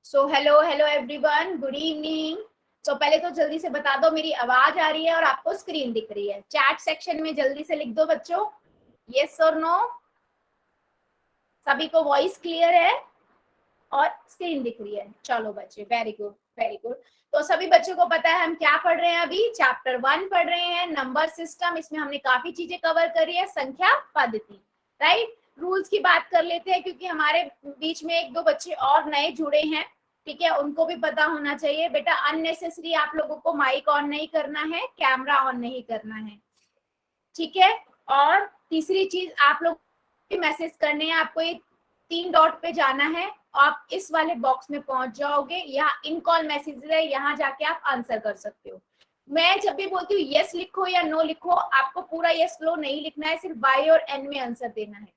So hello hello everyone, good evening. तो पहले तो जल्दी से बता दो मेरी आवाज आ रही है और आपको स्क्रीन दिख रही है। चैट सेक्शन में जल्दी से लिख दो बच्चों, यस और नो। सभी को वॉइस क्लियर है और स्क्रीन दिख रही है? चलो बच्चे, वेरी गुड वेरी गुड। तो सभी बच्चों को पता है हम क्या पढ़ रहे हैं अभी? चैप्टर 1 पढ़ रहे हैं, नंबर सिस्टम। इसमें हमने काफी चीजें कवर करी है, संख्या पद्धति, राइट। रूल्स की बात कर लेते हैं क्योंकि हमारे बीच में एक दो बच्चे और नए जुड़े हैं, ठीक है, उनको भी पता होना चाहिए। बेटा अननेसेसरी आप लोगों को माइक ऑन नहीं करना है, कैमरा ऑन नहीं करना है, ठीक है। और तीसरी चीज, आप लोग मैसेज करने हैं, आपको ये 3 डॉट पे जाना है, आप इस वाले बॉक्स में पहुंच जाओगे। यहाँ इन कॉल मैसेज है, यहाँ जाके आप आंसर कर सकते हो। मैं जब भी बोलती हूँ यस लिखो या नो लिखो, आपको पूरा यस नो नहीं लिखना है, सिर्फ वाई और एन में आंसर देना है।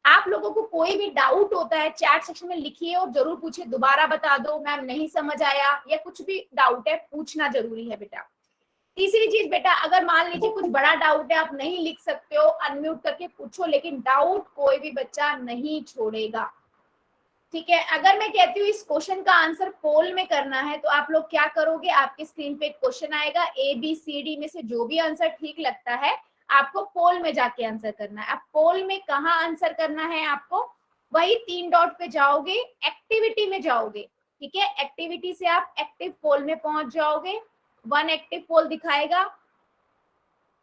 आप लोगों को कोई भी डाउट होता है चैट सेक्शन में लिखिए और जरूर पूछिए, दोबारा बता दो मैम नहीं समझ आया, या कुछ भी डाउट है पूछना जरूरी है बेटा। तीसरी चीज बेटा, अगर मान लीजिए कुछ बड़ा डाउट है, आप नहीं लिख सकते हो, अनम्यूट करके पूछो, लेकिन डाउट कोई भी बच्चा नहीं छोड़ेगा, ठीक है। अगर मैं कहती हूँ इस क्वेश्चन का आंसर पोल में करना है, तो आप लोग क्या करोगे? आपके स्क्रीन पे एक क्वेश्चन आएगा, ए बी सी डी में से जो भी आंसर ठीक लगता है आपको पोल में जाके आंसर करना है। अब पोल में कहाँ आंसर करना है आपको? वही 3 डॉट पे जाओगे, एक्टिविटी में जाओगे, ठीक है। एक्टिविटी से आप एक्टिव पोल में पहुंच जाओगे, 1 एक्टिव पोल दिखाएगा।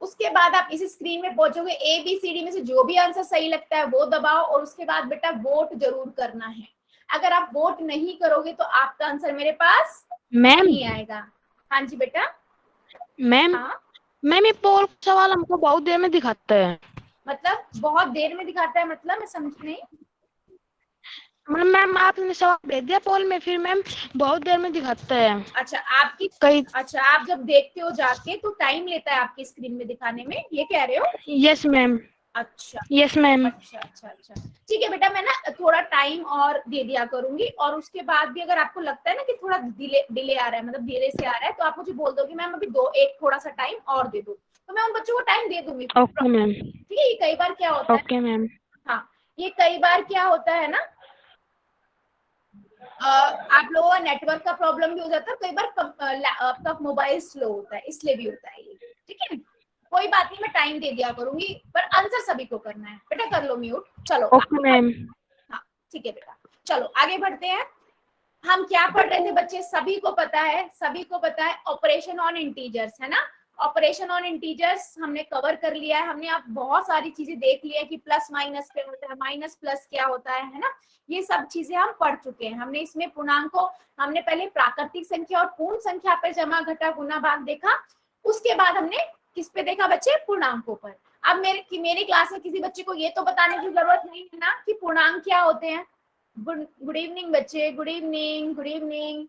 उसके बाद आप इस स्क्रीन में पहुंचोगे, ए बी सी डी में से जो भी आंसर सही लगता है वो दबाओ, और उसके बाद बेटा वोट जरूर करना है। अगर आप वोट नहीं करोगे तो आपका आंसर मेरे पास मैम नहीं आएगा। हाँ जी बेटा। मैम हाँ मैम ये पोल सवाल हमको बहुत देर में दिखाता है। मतलब बहुत देर में दिखाता है, मतलब मैं समझ नहीं। मतलब मैम आपने सवाल भेज दिया पोल में, फिर मैम बहुत देर में दिखाता है अच्छा आपकी, कई। अच्छा आप जब देखते हो जाके तो टाइम लेता है आपकी स्क्रीन में दिखाने में, ये कह रहे हो? Yes ma'am. अच्छा यस मैम। अच्छा अच्छा अच्छा, ठीक है बेटा। मैं ना थोड़ा टाइम और दे दिया करूंगी, और उसके बाद भी अगर आपको लगता है ना कि थोड़ा डिले डिले आ रहा है, मतलब धीरे से आ रहा है, तो आप मुझे बोल दोगे मैम अभी दो एक थोड़ा सा टाइम और दे दो, तो मैं उन बच्चों को टाइम दे दूंगी, ओके मैम। ठीक है। ये कई बार क्या होता है, ओके मैम। हाँ ये कई बार क्या होता है ना, आप लोगों का नेटवर्क का प्रॉब्लम भी हो जाता है, कई बार आपका मोबाइल स्लो होता है, इसलिए भी होता है ये, ठीक है। कोई बात नहीं, मैं टाइम दे दिया करूंगी, पर आंसर सभी को करना है बेटा। कर लो म्यूट, चलो ओके आगे मैम। बढ़ते हैं। हाँ ठीक है बेटा, चलो आगे बढ़ते हैं। हम क्या पढ़ रहे थे बच्चे? सभी को पता है, सभी को पता है ऑपरेशन ऑन इंटीजर्स, है ना। ऑपरेशन ऑन इंटीजर्स हमने कवर कर लिया है। हमने अब बहुत सारी चीजें देख ली है कि प्लस माइनस क्या होता है, माइनस प्लस क्या होता है ना। ये सब चीजें हम पढ़ चुके हैं। हमने इसमें पूर्णांक को, हमने पहले प्राकृतिक संख्या और पूर्ण संख्या पर जमा घटा गुना भाग देखा, उसके बाद हमने किस पे देखा बच्चे? पूर्णांकों पर। अब मेरी क्लास में किसी बच्चे को ये तो बताने की जरूरत नहीं है ना कि पूर्णांक क्या होते हैं। गुड इवनिंग बच्चे, गुड इवनिंग गुड इवनिंग।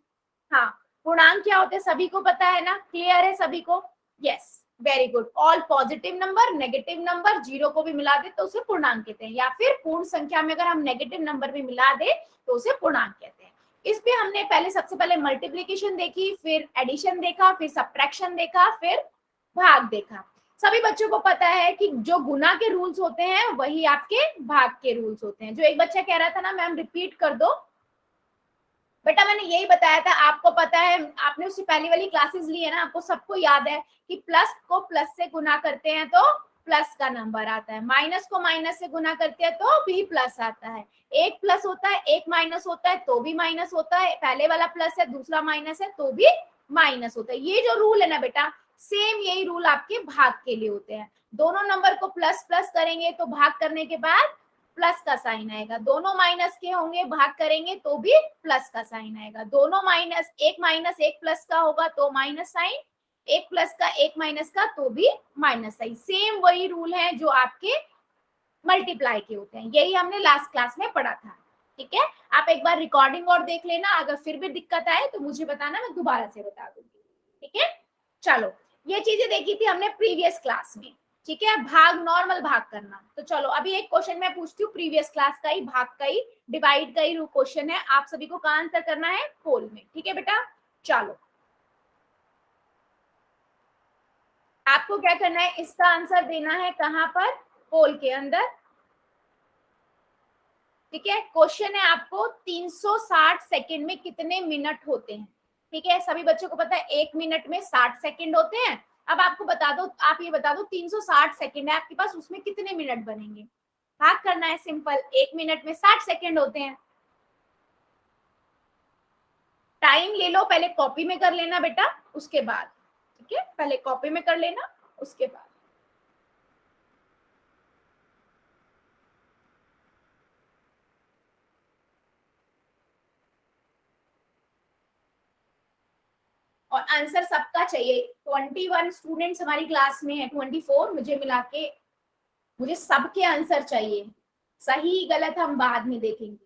हाँ, पूर्णांक क्या होते हैं सभी को पता है ना, क्लियर है सभी को? Yes, very good. All positive number, negative number, zero को भी मिला दे तो उसे पूर्णांक कहते हैं, या फिर पूर्ण संख्या में अगर हम नेगेटिव नंबर भी मिला दे तो उसे पूर्णांक कहते हैं। इस पे हमने पहले सबसे पहले मल्टीप्लीकेशन देखी, फिर एडिशन देखा, फिर सब्ट्रैक्शन देखा, फिर भाग देखा। सभी बच्चों को पता है कि जो गुना के रूल्स होते हैं वही आपके भाग के रूल्स होते हैं। जो एक बच्चा कह रहा था ना मैम रिपीट कर दो, बेटा मैंने यही बताया था, आपको पता है, आपने उससे पहली वाली क्लासेस ली है ना, आपको सबको याद है कि प्लस को प्लस से गुना करते हैं तो प्लस का नंबर आता है, माइनस को माइनस से गुना करते हैं तो भी प्लस आता है, एक प्लस होता है एक माइनस होता है तो भी माइनस होता है, पहले वाला प्लस है दूसरा माइनस है तो भी माइनस होता है। ये जो रूल है ना बेटा, सेम यही रूल आपके भाग के लिए होते हैं। दोनों नंबर को प्लस प्लस करेंगे तो भाग करने के बाद प्लस का साइन आएगा, दोनों माइनस के होंगे भाग करेंगे तो भी प्लस का साइन आएगा, दोनों माइनस एक प्लस का होगा तो माइनस साइन, एक प्लस का एक माइनस का तो भी माइनस साइन। सेम वही रूल है जो आपके मल्टीप्लाई के होते हैं, यही हमने लास्ट क्लास में पढ़ा था, ठीक है। आप एक बार रिकॉर्डिंग और देख लेना, अगर फिर भी दिक्कत आए तो मुझे बताना, मैं दोबारा से बता दूंगी, ठीक है। चलो, ये चीजें देखी थी हमने प्रीवियस क्लास में, ठीक है। भाग, नॉर्मल भाग करना, तो चलो अभी एक क्वेश्चन मैं पूछती हूँ प्रीवियस क्लास का ही, भाग का ही, डिवाइड का ही क्वेश्चन है, आप सभी को कहाँ आंसर करना है? पोल में, ठीक है बेटा। चलो आपको क्या करना है, इसका आंसर देना है कहाँ पर? पोल के अंदर। ठीक है, क्वेश्चन है आपको 360 सेकंड में कितने मिनट होते हैं। ठीक है, सभी बच्चों को पता है 1 मिनट में 60 सेकंड होते हैं। अब आपको बता दो, आप ये बता दो 360 सेकंड है आपके पास, उसमें कितने मिनट बनेंगे। भाग करना है, सिंपल। 1 मिनट में 60 सेकंड होते हैं। टाइम ले लो, पहले कॉपी में कर लेना बेटा, उसके बाद। ठीक है, पहले कॉपी में कर लेना, उसके बाद। और आंसर सबका चाहिए। 21 स्टूडेंट्स हमारी क्लास में है, 24 मुझे मिला के, मुझे सबके आंसर चाहिए। सही गलत हम बाद में देखेंगे।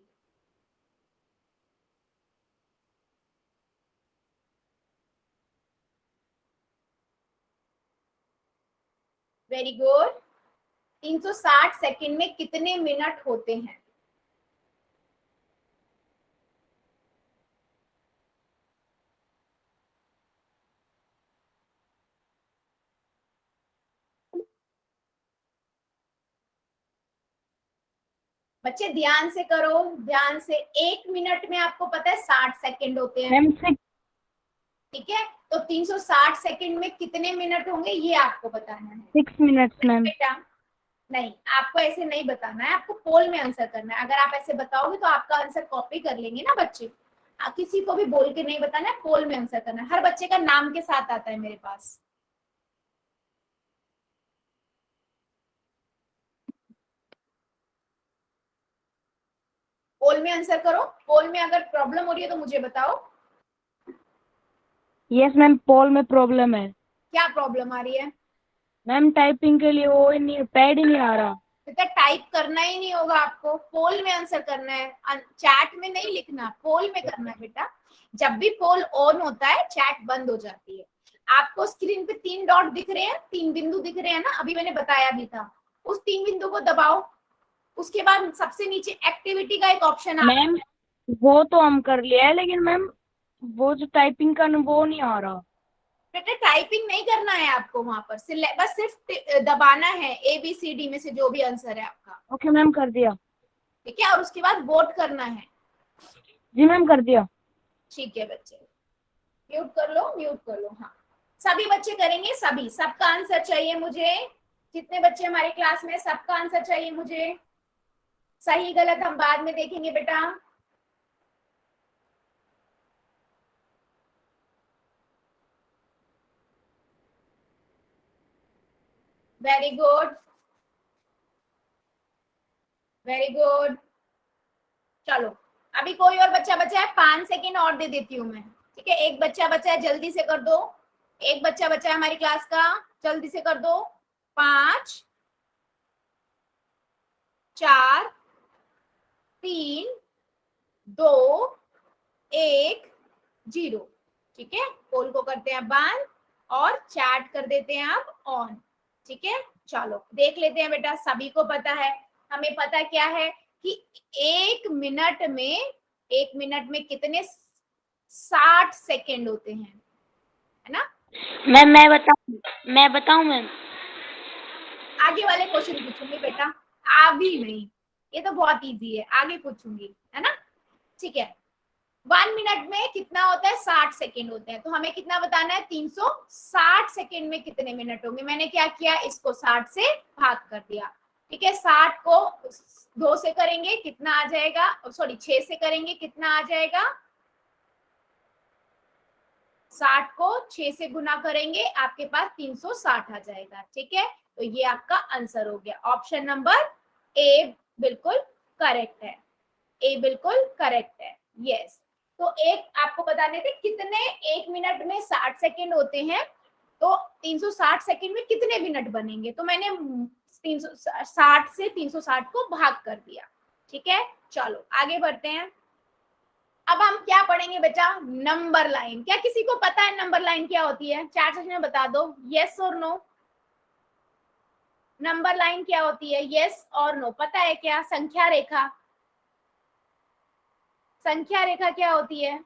Very good. 360 सेकंड में कितने मिनट होते हैं। बच्चे ध्यान से करो, ध्यान से। 1 मिनट में आपको पता है 60 सेकंड होते हैं। मैम ठीक है, तो 360 सेकंड में कितने मिनट होंगे ये आपको बताना है। 6 मिनट्स मैम। बेटा नहीं, आपको ऐसे नहीं बताना है, आपको पोल में आंसर करना है। अगर आप ऐसे बताओगे तो आपका आंसर कॉपी कर लेंगे ना बच्चे। किसी को भी बोल के नहीं बताना है, पोल में आंसर करना है। हर बच्चे का नाम के साथ आता है मेरे पास। पोल में आंसर करो। पोल में अगर प्रॉब्लम हो रही है तो मुझे बताओ। यस मैम, पोल में प्रॉब्लम है। क्या प्रॉब्लम आ रही है। मैम टाइपिंग के लिए वो ही नहीं, पैड ही नहीं आ रहा। बेटा टाइप करना ही नहीं होगा आपको, पोल में आंसर करना है। चैट में नहीं लिखना, पोल में करना है बेटा। जब भी पोल ऑन होता है चैट बंद हो जाती है। आपको स्क्रीन पे 3 डॉट दिख रहे हैं, 3 बिंदु दिख रहे हैं ना, अभी मैंने बताया भी था। उस 3 बिंदु को दबाओ। उसके बाद सबसे नीचे एक्टिविटी का एक ऑप्शन आ। मैम वो तो हम कर लिया है, लेकिन मैम वो जो टाइपिंग का वो नहीं आ रहा। बेटा टाइपिंग नहीं करना है आपको वहां पर, बस सिर्फ दबाना है ABCD में से जो भी आंसर है आपका। ओके मैम, कर दिया। ठीक है, और उसके बाद वोट करना है। जी मैम, कर दिया। ठीक है बच्चे, म्यूट कर लो, म्यूट कर लो। हाँ, सभी बच्चे करेंगे, सभी, सबका आंसर चाहिए मुझे। जितने बच्चे हमारे क्लास में, सबका आंसर चाहिए मुझे। सही गलत हम बाद में देखेंगे बेटा। Very good, very good. चलो, अभी कोई और बच्चा बचा है, 5 सेकेंड और दे देती हूँ मैं। ठीक है, एक बच्चा बचा है, जल्दी से कर दो। एक बच्चा बचा है हमारी क्लास का, जल्दी से कर दो। 5 4 3 2 1 0। ठीक है, पोल को करते हैं बंद और चैट कर देते हैं अब ऑन। ठीक है, चलो देख लेते हैं बेटा। सभी को पता है, हमें पता क्या है कि 1 मिनट में कितने 60 सेकेंड होते हैं, है ना। मैम मैं बताऊं मैम। आगे वाले क्वेश्चन पूछूंगी बेटा, अभी नहीं। ये तो बहुत इजी है, आगे पूछूंगी, है ना। ठीक है, 1 मिनट में कितना होता है, 60 सेकेंड होते हैं। तो हमें कितना बताना है, 360 सेकेंड में कितने मिनट होंगे। मैंने क्या किया, इसको 60 से भाग कर दिया। ठीक है, 60 को 2 से करेंगे कितना आ जाएगा, सॉरी 6 से करेंगे कितना आ जाएगा। 60 को 6 से गुना करेंगे, आपके पास 360 आ जाएगा। ठीक है, तो ये आपका आंसर हो गया। ऑप्शन नंबर ए बिल्कुल करेक्ट है। ए बिल्कुल करेक्ट है, यस। तो एक आपको बताने थे कितने 1 मिनट में 60 सेकेंड होते हैं, तो 360 सेकेंड में कितने मिनट बनेंगे, तो मैंने 360 से 360 को भाग कर दिया। ठीक है, चलो आगे बढ़ते हैं। अब हम क्या पढ़ेंगे बेटा, नंबर लाइन। क्या किसी को पता है नंबर लाइन क्या होती है, चैट सेक्शन में बता दो, यस और नो। नंबर लाइन क्या होती है, यस और नो, पता है क्या। संख्या रेखा, संख्या रेखा क्या होती है।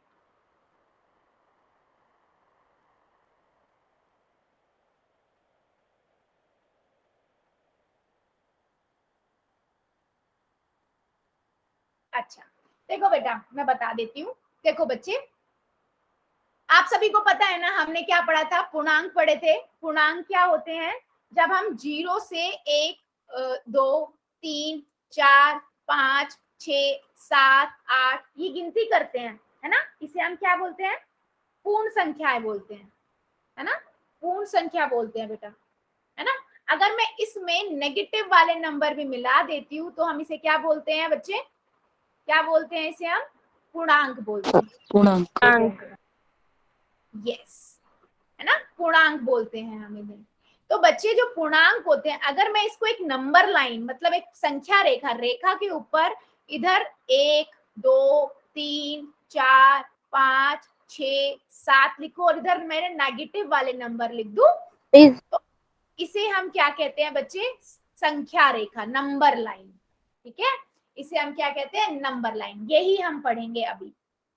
अच्छा देखो बेटा मैं बता देती हूँ। देखो बच्चे आप सभी को पता है ना हमने क्या पढ़ा था, पूर्णांक पढ़े थे। पूर्णांक क्या होते हैं, जब हम 0 से 1 2 3 4 5 6 7 8 ये गिनती करते हैं, है ना, इसे हम क्या बोलते हैं, पूर्ण संख्याएं बोलते हैं, है ना, पूर्ण संख्या बोलते हैं बेटा, है ना। अगर मैं इसमें नेगेटिव वाले नंबर भी मिला देती हूँ तो हम इसे क्या बोलते हैं बच्चे, क्या बोलते हैं इसे हम, पूर्णांक बोलते हैं। पूर्णांक। यस, है ना, पूर्णांक बोलते हैं हम इन्हें। तो बच्चे जो पूर्णांक होते हैं, अगर मैं इसको एक नंबर लाइन मतलब एक संख्या रेखा, रेखा के ऊपर इधर 1 2 3 4 5 6 7 लिखो और इधर मेरे नेगेटिव वाले नंबर लिख दूं, तो इसे हम क्या कहते हैं बच्चे, संख्या रेखा, नंबर लाइन। ठीक है, इसे हम क्या कहते हैं, नंबर लाइन। यही हम पढ़ेंगे अभी।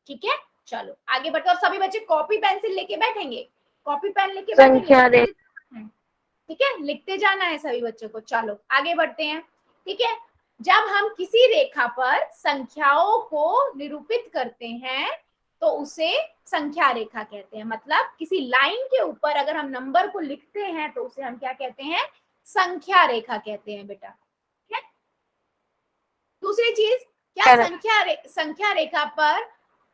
ठीक है, चलो आगे बढ़ते। और सभी बच्चे कॉपी पेंसिल लेके बैठेंगे, कॉपी पेन लेके बैठेंगे, ठीक है, लिखते जाना है सभी बच्चों को। चलो आगे बढ़ते हैं। ठीक है, जब हम किसी रेखा पर संख्याओं को निरूपित करते हैं तो उसे संख्या रेखा कहते हैं। मतलब किसी लाइन के ऊपर अगर हम नंबर को लिखते हैं तो उसे हम क्या कहते हैं, संख्या रेखा कहते हैं बेटा। ठीक है, दूसरी चीज क्या, संख्या रेखा पर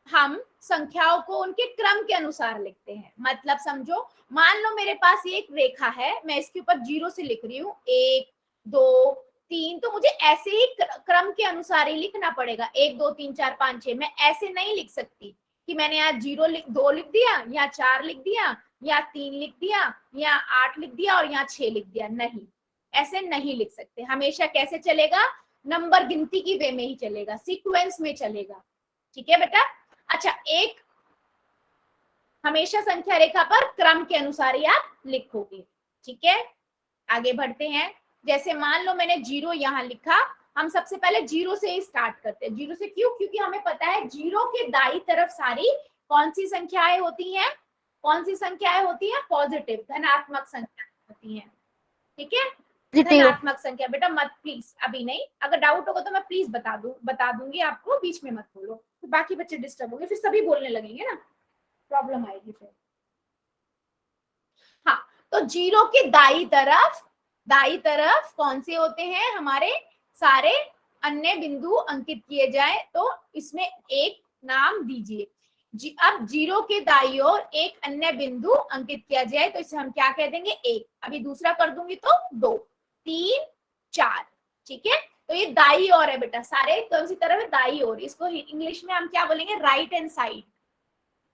हम संख्याओं को उनके क्रम के अनुसार लिखते हैं। मतलब समझो, मान लो मेरे पास ये एक रेखा है, मैं इसके ऊपर 0 से लिख रही हूँ 1 2 3, तो मुझे ऐसे ही क्रम के अनुसार ही लिखना पड़ेगा, 1 2 3 4 5 6। मैं ऐसे नहीं लिख सकती कि मैंने यहाँ 2 लिख दिया, या 4 लिख दिया, या 3 लिख दिया, या 8 लिख दिया और यहाँ 6 लिख दिया। नहीं, ऐसे नहीं लिख सकते। हमेशा कैसे चलेगा, नंबर गिनती की वे में ही चलेगा, सीक्वेंस में चलेगा। ठीक है बेटा। अच्छा, एक हमेशा संख्या रेखा पर क्रम के अनुसार ही आप लिखोगे। ठीक है, आगे बढ़ते हैं। जैसे मान लो मैंने 0 यहाँ लिखा, हम सबसे पहले 0 से ही स्टार्ट करते हैं। 0 से क्यों, क्योंकि हमें पता है 0 के दाई तरफ सारी कौन सी संख्याएं होती हैं, कौन सी संख्याएं होती हैं, पॉजिटिव, धनात्मक संख्या होती हैं। ठीक है, धनात्मक संख्या। बेटा मत प्लीज, अभी नहीं, अगर डाउट होगा तो मैं प्लीज बता दूंगी आपको, बीच में मत बोलो, तो बाकी बच्चे डिस्टर्ब होंगे, फिर सभी बोलने लगेंगे ना, प्रॉब्लम आएगी फिर। हाँ, तो 0 के दाई तरफ कौन से होते हैं, हमारे सारे अन्य बिंदु अंकित किए जाए तो इसमें एक नाम दीजिए। अब 0 के दाई ओर एक अन्य बिंदु अंकित किया जाए तो इसे हम क्या कह देंगे, 1। अभी दूसरा कर दूंगी तो 2 3 4। ठीक है, तो ये दाई ओर है बेटा, सारे कौन सी तरफ है, दाई ओर। इसको इंग्लिश में हम क्या बोलेंगे, right hand side,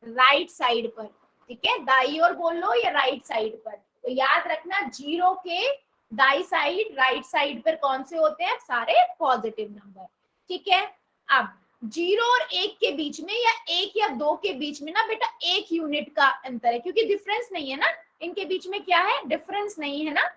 right side पर। ठीक है, दाई ओर बोल लो या राइट साइड पर। तो याद रखना 0 के दाई साइड, राइट साइड पर कौन से होते हैं, सारे पॉजिटिव नंबर। ठीक है, अब 0 और 1 के बीच में या 1 या 2 के बीच में ना बेटा 1 यूनिट का अंतर है, क्योंकि डिफरेंस नहीं है ना, इनके बीच में क्या है, डिफरेंस नहीं है ना।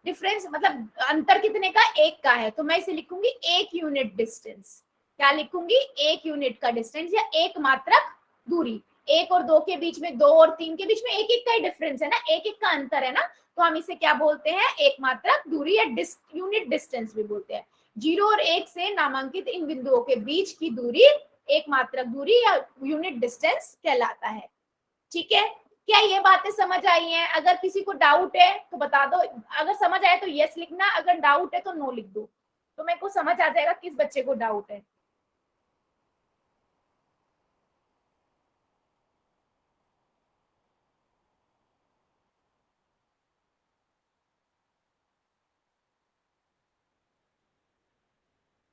डिफरेंस मतलब अंतर कितने का, 1 का है, तो मैं इसे लिखूंगी 1 यूनिट डिस्टेंस। क्या लिखूंगी, 1 यूनिट का डिस्टेंस या एक मात्रक दूरी। 1 और 2 के बीच में, 2 और 3 के बीच में 1 1 का ही डिफरेंस है ना, 1 1 का अंतर है ना, तो हम इसे क्या बोलते हैं, एक मात्रक दूरी या यूनिट डिस्टेंस भी बोलते हैं। 0 और 1 से नामांकित इन बिंदुओं के बीच की दूरी एक मात्रक दूरी या यूनिट डिस्टेंस कहलाता है। ठीक है, क्या ये बातें समझ आई हैं? अगर किसी को डाउट है तो बता दो, अगर समझ आए तो यस लिखना, अगर डाउट है तो नो लिख दो, तो मेरे को समझ आ जाएगा किस बच्चे को डाउट है।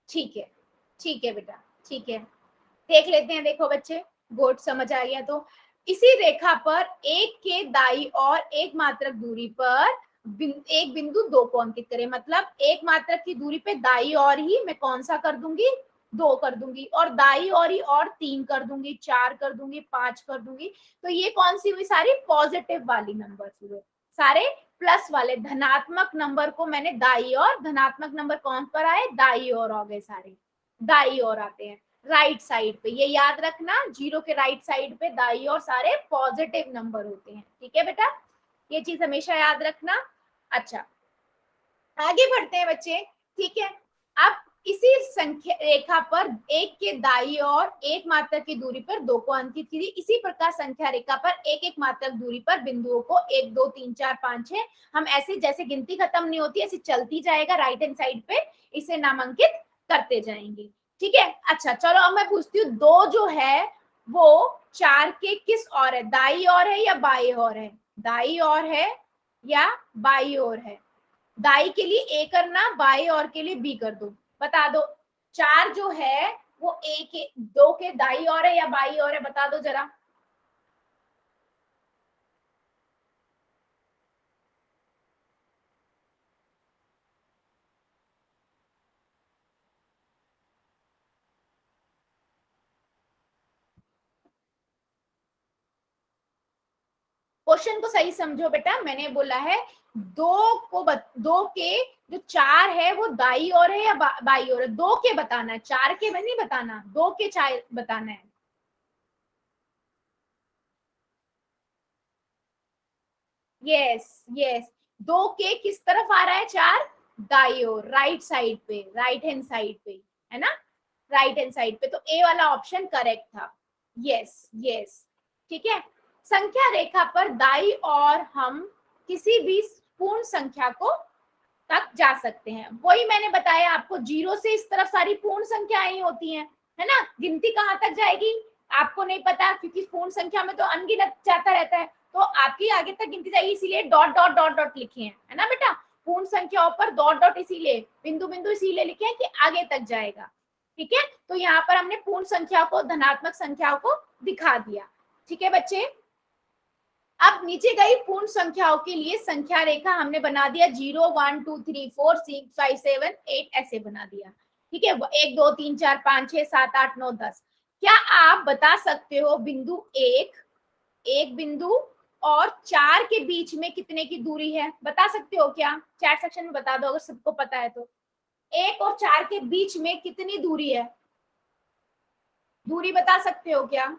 ठीक है, ठीक है बेटा, ठीक है, देख लेते हैं। देखो बच्चे, गुड, समझ आ गया। तो इसी रेखा पर एक के दाई और एक मात्रक दूरी पर एक बिंदु 2 को अंकित करें। मतलब एक मात्रक की दूरी पे दाई और ही मैं कौन सा कर दूंगी, 2 कर दूंगी, और दाई और ही और 3 कर दूंगी, 4 कर दूंगी, 5 कर दूंगी। तो ये कौन सी हुई, सारी पॉजिटिव वाली नंबर हुए, सारे प्लस वाले धनात्मक नंबर को मैंने दाई और, धनात्मक नंबर कौन पर आए, दाई और आ गए, सारे दाई और आते हैं राइट साइड पे। ये याद रखना, 0 के राइट साइड पे दाई और सारे पॉजिटिव नंबर होते हैं। ठीक है बेटा, ये चीज हमेशा याद रखना। अच्छा, आगे बढ़ते हैं बच्चे। ठीक है, अब इसी संख्या रेखा पर एक के दाई और एक मात्रक की दूरी पर दो को अंकित कीजिए। इसी प्रकार संख्या रेखा पर एक एक मात्रक दूरी पर बिंदुओं को 1 2 3 4 5 6 हम ऐसे जैसे गिनती खत्म नहीं होती ऐसे चलती जाएगा राइट हैंड साइड पे, इसे नामांकित करते जाएंगे। ठीक है, अच्छा चलो अब मैं पूछती हूँ, दो जो है वो 4 के किस और है, दाई और है या बाई और है, दाई और है या बाई और है। दाई के लिए ए करना, बाई और के लिए बी कर दो, बता दो। 4 जो है वो ए के, 2 के दाई और है या बाई और है, बता दो जरा। क्वेश्चन को सही समझो बेटा, मैंने बोला है दो के जो 4 है वो दाई और है या बाई और है, 2 के बताना है, 4 के नहीं बताना, 2 के 4 बताना है। यस यस, 2 के किस तरफ आ रहा है, 4 दाई ओर, राइट साइड पे, राइट हैंड साइड पे, है ना, राइट हैंड साइड पे, तो ए वाला ऑप्शन करेक्ट था। यस यस, ठीक है। संख्या रेखा पर दाई और हम किसी भी पूर्ण संख्या को तक जा सकते हैं, वही मैंने बताया आपको, 0 से इस तरफ सारी पूर्ण संख्याएं ही होती हैं, है ना, गिनती कहाँ तक जाएगी आपको नहीं पता, क्योंकि पूर्ण संख्या में तो अनगिनत जाता रहता है, तो आपकी आगे तक गिनती जाएगी, इसीलिए डॉट डॉट डॉट डॉट लिखे हैं, है ना बेटा, पूर्ण संख्याओं पर डॉट डॉट इसीलिए, बिंदु बिंदु इसीलिए लिखे हैं कि आगे तक जाएगा। ठीक है, तो यहाँ पर हमने पूर्ण संख्या को, धनात्मक संख्याओं को दिखा दिया। ठीक है बच्चे, अब नीचे गई पूर्ण संख्याओं के लिए संख्या रेखा हमने बना दिया, 0 1 2 3 4 6 5 7 8 ऐसे बना दिया। ठीक है, 1 2 3 4 5 6 7 8 9 10। क्या आप बता सकते हो बिंदु एक बिंदु और 4 के बीच में कितने की दूरी है, बता सकते हो क्या, चैट सेक्शन में बता दो अगर सबको पता है तो। 1 और 4 के बीच में कितनी दूरी है, दूरी बता सकते हो क्या।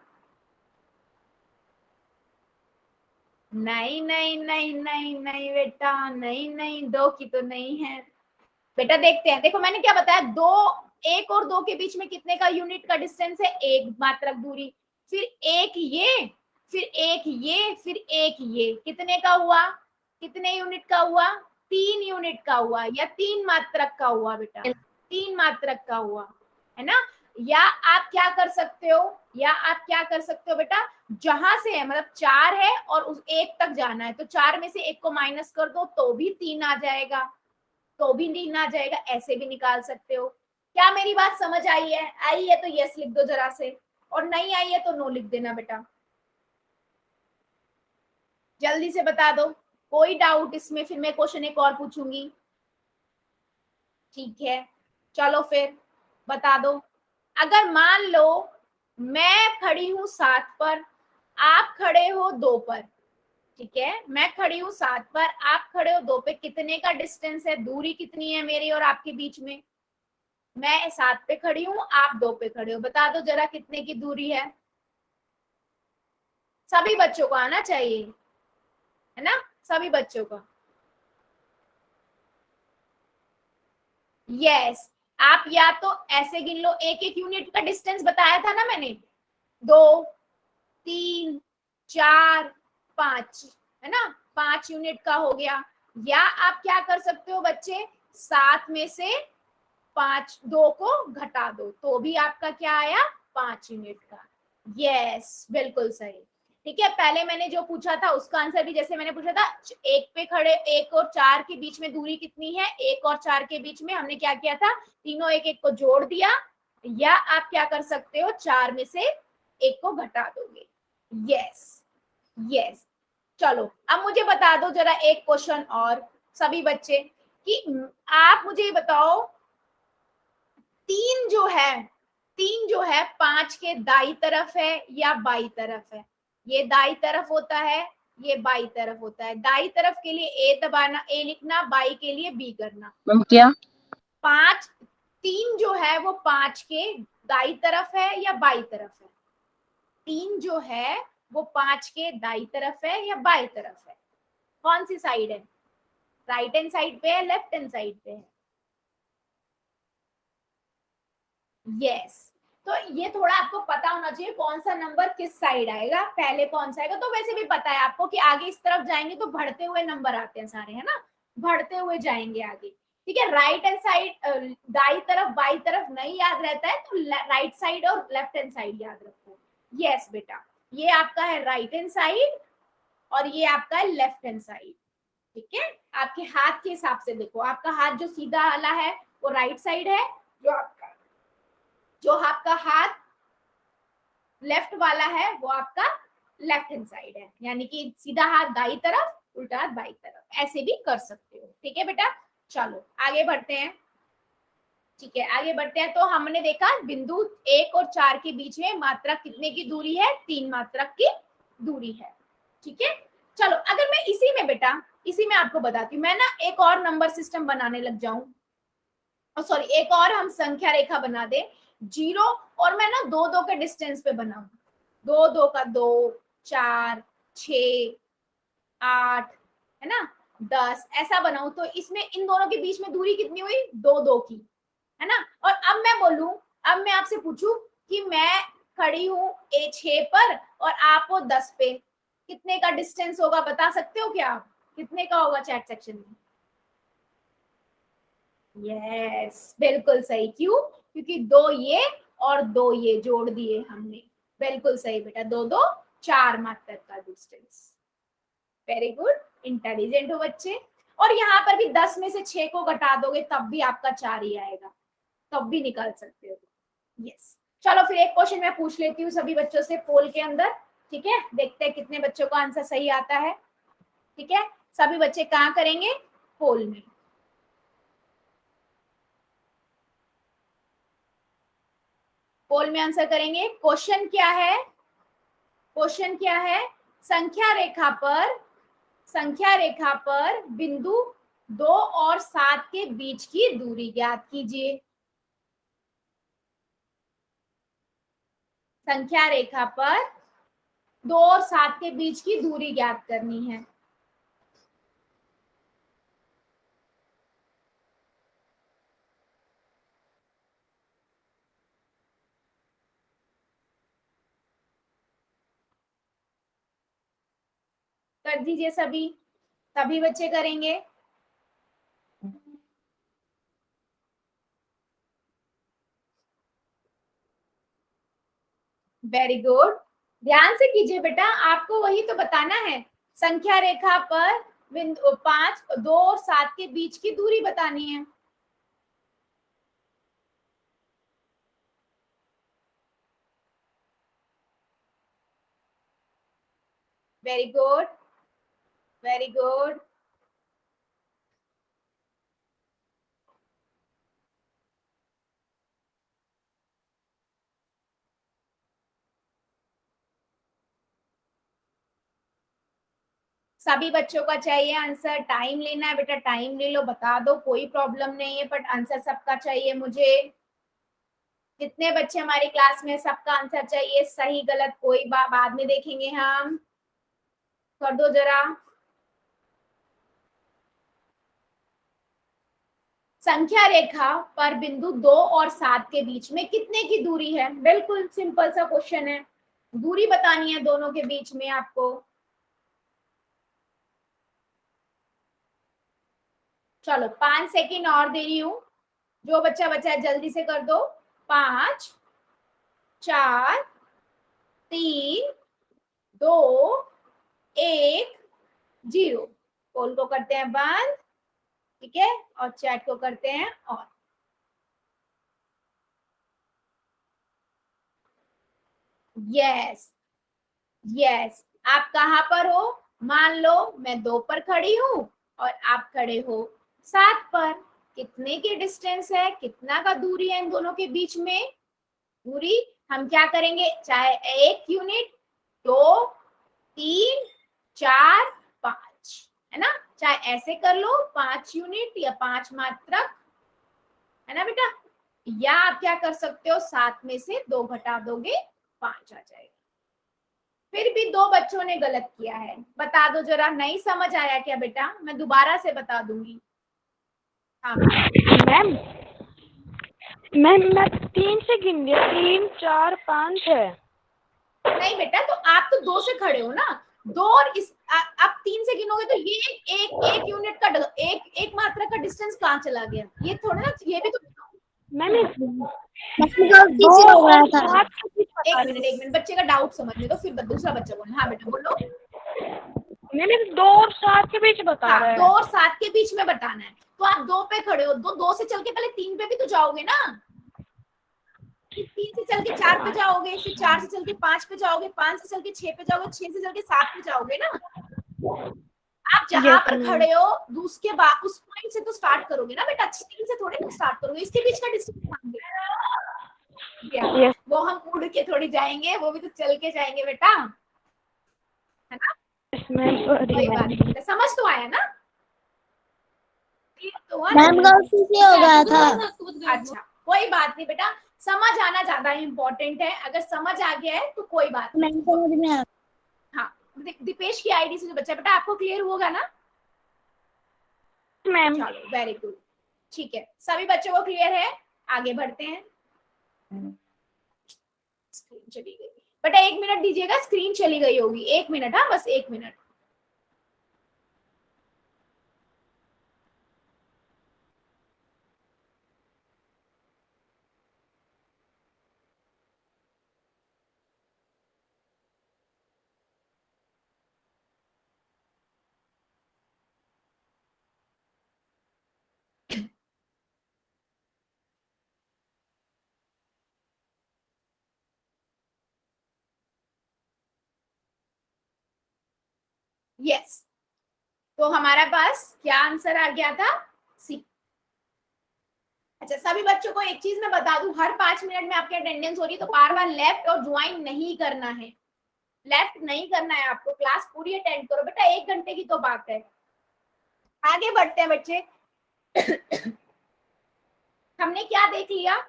नहीं नहीं नहीं नहीं नहीं बेटा, नहीं नहीं, 2 की तो नहीं है बेटा। देखते हैं, देखो मैंने क्या बताया, 1 और 2 के बीच में कितने का यूनिट का डिस्टेंस है, 1 मात्रक दूरी, फिर एक ये, फिर एक ये, फिर एक ये, कितने का हुआ, कितने यूनिट का हुआ, 3 यूनिट का हुआ, या 3 मात्रक का हुआ बेटा, 3 मात्रक का हुआ, है ना। या आप क्या कर सकते हो, या आप क्या कर सकते हो बेटा, जहां से है मतलब 4 है और उस 1 तक जाना है, तो 4 में से 1 को माइनस कर दो तो भी 3 आ जाएगा, तो भी 3 आ जाएगा, ऐसे भी निकाल सकते हो। क्या मेरी बात समझ आई है तो यस लिख दो जरा से, और नहीं आई है तो नो लिख देना बेटा, जल्दी से बता दो। कोई डाउट इसमें, फिर मैं क्वेश्चन एक और पूछूंगी। ठीक है, चलो फिर बता दो। अगर मान लो मैं खड़ी हूं 7 पर, आप खड़े हो 2 पर, ठीक है, मैं खड़ी हूँ 7 पर, आप खड़े हो 2 पे, कितने का डिस्टेंस है, दूरी कितनी है मेरी और आपके बीच में। मैं 7 पे खड़ी हूँ, आप 2 पे खड़े हो, बता दो जरा कितने की दूरी है। सभी बच्चों को आना चाहिए, है ना, सभी बच्चों को। यस, आप या तो ऐसे गिन लो, एक एक यूनिट का डिस्टेंस बताया था ना मैंने, 2 3 4 5, है ना, 5 यूनिट का हो गया। या आप क्या कर सकते हो बच्चे, 7 में से 5 2 को घटा दो तो भी आपका क्या आया, 5 यूनिट का। यस, बिल्कुल सही। ठीक है, पहले मैंने जो पूछा था उसका आंसर भी जैसे मैंने पूछा था, 1 पे खड़े, 1 और 4 के बीच में दूरी कितनी है, 1 और 4 के बीच में हमने क्या किया था, तीनों एक एक को जोड़ दिया, या आप क्या कर सकते हो, 4 में से 1 को घटा दोगे। यस यस, चलो अब मुझे बता दो जरा एक क्वेश्चन और सभी बच्चे, कि आप मुझे बताओ, 3 जो है, 3 जो है 5 के दाई तरफ है या बाई तरफ है, ये दाई तरफ होता है, ये बाई तरफ होता है, दाई तरफ के लिए ए दबाना, ए लिखना, बाई के लिए बी करना। क्या 5 3 जो है वो 5 के दाई तरफ है या बाई तरफ है, 3 जो है वो 5 के दाई तरफ है या बाई तरफ है, कौन सी साइड है, राइट हैंड साइड पे है, लेफ्ट हैंड साइड पे है। यस, तो ये थोड़ा आपको पता होना चाहिए कौन सा नंबर किस साइड आएगा, पहले कौन सा आएगा। तो वैसे भी पता है आपको कि आगे इस तरफ जाएंगे तो बढ़ते हुए नंबर आते हैं सारे, है ना, बढ़ते हुए जाएंगे आगे। ठीक है, राइट हैंड साइड, दाई तरफ बाई तरफ नहीं याद रहता है तो राइट साइड और लेफ्ट हैंड साइड याद रखो। यस बेटा, ये आपका है राइट हैंड साइड और ये आपका है लेफ्ट हैंड साइड। ठीक है, आपके हाथ के हिसाब से देखो, आपका हाथ जो सीधा वाला है वो राइट साइड है, जो आपका हाथ लेफ्ट वाला है वो आपका लेफ्ट हैंड साइड है, यानी कि सीधा हाथ दाई तरफ, उल्टा हाथ बाई तरफ, ऐसे भी कर सकते हो। ठीक है बेटा, चलो आगे बढ़ते हैं। ठीक है, आगे बढ़ते हैं। तो हमने देखा बिंदु 1 और 4 के बीच में मात्रक कितने की दूरी है, 3 मात्रक की दूरी है। ठीक है, चलो अगर मैं इसी में बेटा, इसी में आपको बताती हूँ, मैं ना एक और नंबर सिस्टम बनाने लग जाऊं, सॉरी एक और हम संख्या रेखा बना दे, 0 और मैं ना 2 2 के डिस्टेंस पे बनाऊं, 2 2 का 2, 4, 6, 8, है ना, 10 ऐसा बनाऊं, तो इसमें इन दोनों के बीच में दूरी कितनी हुई, 2 2 की, है ना। और अब मैं बोलूं, अब मैं आपसे पूछूं कि मैं खड़ी हूं A6 पर और आप हो 10 पे, कितने का डिस्टेंस होगा, बता सकते हो क्या आप, कितने का होगा चैट सेक्शन में। यस, बिल्कुल सही, क्यों, क्योंकि 2 ये और 2 ये जोड़ दिए हमने, बिल्कुल सही बेटा, 2 2 4 मात्रक का डिस्टेंस। वेरी गुड, इंटेलिजेंट हो बच्चे। और यहाँ पर भी 10 में से 6 को घटा दोगे तब भी आपका 4 ही आएगा, तब भी निकाल सकते हो। यस, चलो फिर एक क्वेश्चन मैं पूछ लेती हूँ सभी बच्चों से पोल के अंदर। ठीक है, देखते हैं कितने बच्चों को आंसर सही आता है। ठीक है, सभी बच्चे कहाँ करेंगे, पोल में। पोल में आंसर करेंगे। क्वेश्चन क्या है, क्वेश्चन क्या है, संख्या रेखा पर, संख्या रेखा पर बिंदु 2 और 7 के बीच की दूरी ज्ञात कीजिए। संख्या रेखा पर 2 और 7 के बीच की दूरी ज्ञात करनी है। कर दीजिए सभी, सभी बच्चे करेंगे। वेरी गुड, ध्यान से कीजिए बेटा, आपको वही तो बताना है, संख्या रेखा पर बिंदु 5, 2 और 7 के बीच की दूरी बतानी है। वेरी गुड, वेरी गुड, सभी बच्चों का चाहिए आंसर, टाइम लेना है बेटा, टाइम ले लो, बता दो, कोई प्रॉब्लम नहीं है, बट आंसर सबका चाहिए मुझे। जितने बच्चे हमारी क्लास में, सबका आंसर चाहिए, सही गलत कोई बाद में देखेंगे हम, कर दो जरा। संख्या रेखा पर बिंदु 2 और 7 के बीच में कितने की दूरी है, बिल्कुल सिंपल सा क्वेश्चन है, दूरी बतानी है दोनों के बीच में आपको। चलो 5 सेकेंड और दे रही हूँ, जो बच्चा बचा है जल्दी से कर दो। 5 4 3 2 1 0। पोल को करते हैं बंद, ठीक है, और चैट को करते हैं ऑन। यस, यस, आप कहाँ पर हो, मान लो मैं 2 पर खड़ी हूँ और आप खड़े हो 7 पर, कितने की डिस्टेंस है, कितना का दूरी है इन दोनों के बीच में, दूरी हम क्या करेंगे, चाहे 1 यूनिट, 2, 3, 4, 5, है ना, चाहे ऐसे कर लो 5 यूनिट या 5 मात्रक, है ना बेटा, या आप क्या कर सकते हो, 7 में से 2 घटा दोगे 5 आ जाएगा। फिर भी 2 बच्चों ने गलत किया है, बता दो जरा, नहीं समझ आया क्या बेटा, मैं दोबारा से बता दूंगी। हाँ मैम मैं 3 से गिन लिया, 3 4 5 6। नहीं बेटा, तो आप तो 2 से खड़े हो ना, 2 और आप 3 से गिनोगे तो ये एक यूनिट का एक मात्रा का डिस्टेंस कहाँ चला गया, ये थोड़ा ना, ये भी तो मैंने गलती से हो गया था। 7 के बीच एक बता मिनट बच्चे का डाउट समझने दो, फिर दूसरा बच्चा बोलो। हाँ बेटा बोलो। मैंने 2 और 7 के बीच बता हाँ, रहा है। 2 और 7 के बीच में बताना है, तो आप 2 पे खड़े हो, 2 से चल के पहले 3 पे भी तो जाओगे ना, फिर 3 से चल के 4 पे जाओगे, फिर 4 से चल के 5 पे जाओगे, 5 से चल के 6 पे जाओगे, 6 से चल के 7 पे जाओगे ना। आप जहां पर खड़े हो उसके बाद उस पॉइंट से तो स्टार्ट करोगे ना बेटा, 3 से थोड़े ना स्टार्ट करोगे, इसके बीच का डिस्टेंस मांगे। वो हम उड़ के थोड़ी जाएंगे, वो भी तो चल के जाएंगे बेटा, है ना। कोई बात नहीं, समझ तो आया ना। मैम गलती से हो गया था। अच्छा कोई बात नहीं बेटा, समझ आना ज्यादा इम्पोर्टेंट है, अगर समझ आ गया है तो कोई बात नहीं। मैम समझ में आ हाँ, दीपेश की आईडी से जो बच्चा बेटा आपको क्लियर होगा ना मैम। चलो वेरी गुड, ठीक है, सभी बच्चों को क्लियर है, आगे बढ़ते हैं। स्क्रीन चली गई बेटा, 1 मिनट दीजिएगा, स्क्रीन चली गई होगी, 1 मिनट, हाँ बस 1 मिनट। यस, तो हमारा पास क्या आंसर आ गया था, सी। अच्छा, सभी बच्चों को एक चीज मैं बता दूं, हर 5 मिनट में आपकी अटेंडेंस हो रही है, तो बार बार लेफ्ट और ज्वाइन नहीं करना है, लेफ्ट नहीं करना है आपको, क्लास पूरी अटेंड करो बेटा, 1 घंटे की तो बात है। आगे बढ़ते हैं बच्चे। हमने क्या देख लिया,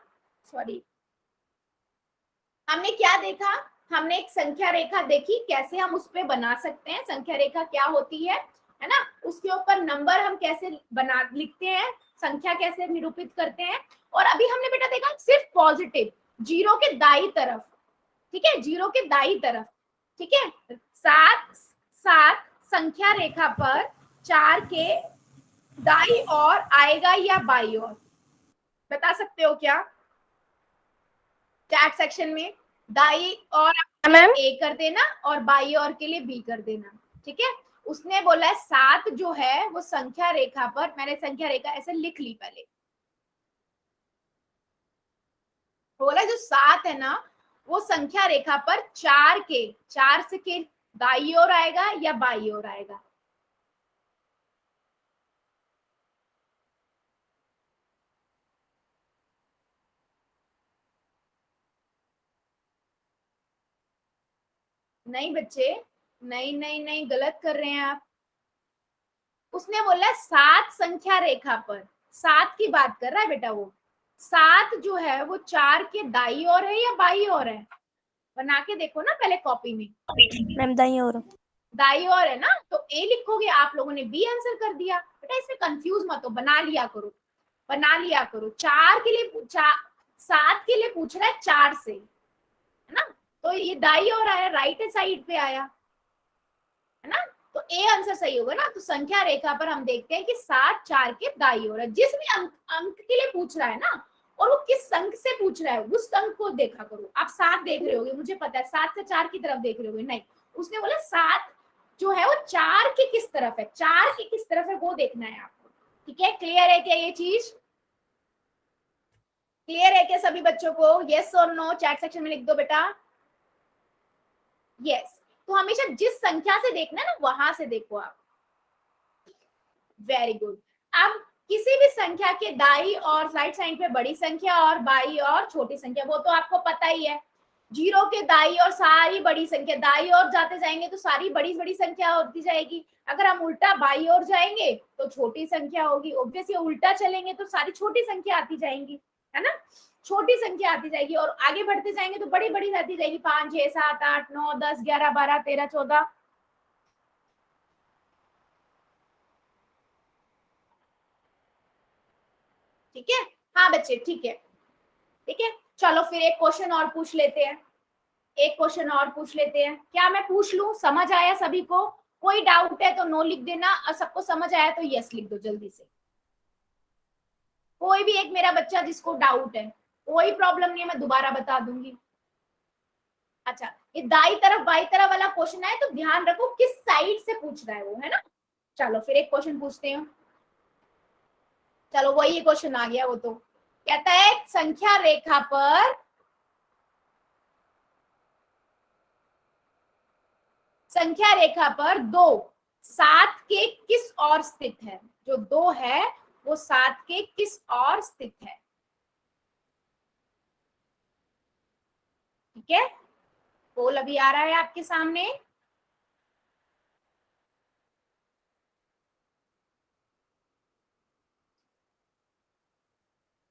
सॉरी, हमने क्या देखा, हमने एक संख्या रेखा देखी, कैसे हम उस पे बना सकते हैं, संख्या रेखा क्या होती है ना, उसके ऊपर नंबर हम कैसे बना लिखते हैं, संख्या कैसे निरूपित करते हैं। और अभी हमने बेटा देखा सिर्फ पॉजिटिव, जीरो के दाई तरफ, ठीक है, जीरो के दाई तरफ, ठीक है, 7 7 संख्या रेखा पर 4 के दाई और आएगा या बाई और, बता सकते हो क्या, चैट सेक्शन में, दाई और ए कर देना और बाई और के लिए बी कर देना, ठीक है। उसने बोला है 7 जो है वो संख्या रेखा पर, मैंने संख्या रेखा ऐसे लिख ली पहले, बोला जो 7 है ना वो संख्या रेखा पर 4 से के दाई ओर आएगा या बाई ओर आएगा। नहीं बच्चे, नहीं नहीं नहीं, गलत कर रहे हैं आप। उसने बोला 7 संख्या रेखा पर, 7 की बात कर रहा है बेटा वो, 7 जो है वो 4 के दाई ओर है या बाई ओर है, बना के देखो ना पहले कॉपी में। मैम दाई और दाई ओर है ना, तो ए लिखोगे, आप लोगों ने बी आंसर कर दिया बेटा, इसमें कंफ्यूज मत हो, बना लिया करो, बना लिया करो। 4 के लिए पूछा, 7 के लिए पूछ रहा है 4 से, है ना, तो ये दाई ओर आया, राइट साइड पे आया, है ना, तो ए आंसर सही होगा ना। तो संख्या रेखा पर हम देखते हैं कि 7 4 के दाई ओर है, जिस भी अंक के लिए पूछ रहा है ना, और वो किस अंक से पूछ रहा है उस अंक को देखा करो। आप 7 देख रहे होगे, मुझे पता है 7 से 4 की तरफ देख रहे होगे, नहीं, उसने बोला 7 जो है वो 4 के किस तरफ है, 4 के किस तरफ है वो देखना है आपको, ठीक है। क्लियर है क्या ये चीज, क्लियर है क्या सभी बच्चों को, यस और नो चैट सेक्शन में लिख दो बेटा, यस। तो हमेशा जिस संख्या से देखना है ना वहां से देखो आप, वेरी गुड। अब किसी भी संख्या के दाई और राइट साइड पे बड़ी संख्या और बाई और छोटी संख्या, वो तो आपको पता ही है, जीरो के दाई और सारी बड़ी संख्या, दाई और जाते जाएंगे तो सारी बड़ी बड़ी संख्या होती जाएगी, अगर हम उल्टा बाई और जाएंगे तो छोटी संख्या होगी, ऑब्वियसली उल्टा चलेंगे तो सारी छोटी संख्या आती जाएंगी, है ना, छोटी संख्या आती जाएगी, और आगे बढ़ते जाएंगे तो बड़ी बड़ी आती जाएगी, 5 6 7 8 9 10 11 12 13 14, ठीक है। हाँ बच्चे ठीक है, ठीक है, चलो फिर एक क्वेश्चन और पूछ लेते हैं, एक क्वेश्चन और पूछ लेते हैं। क्या मैं पूछ लूं? समझ आया सभी को? कोई डाउट है तो नो लिख देना, और सबको समझ आया तो यस लिख दो जल्दी से। कोई भी एक मेरा बच्चा जिसको डाउट है, कोई प्रॉब्लम नहीं है, मैं दोबारा बता दूंगी। अच्छा, ये दाई तरफ बाई तरफ वाला क्वेश्चन है तो ध्यान रखो किस साइड से पूछ रहा है वो, है ना। चलो फिर एक क्वेश्चन पूछते हैं। चलो वही क्वेश्चन आ गया, वो तो कहता है संख्या रेखा पर दो 7 के किस ओर स्थित है? जो 2 है वो 7 के किस ओर स्थित है? ठीक है, पोल अभी आ रहा है आपके सामने।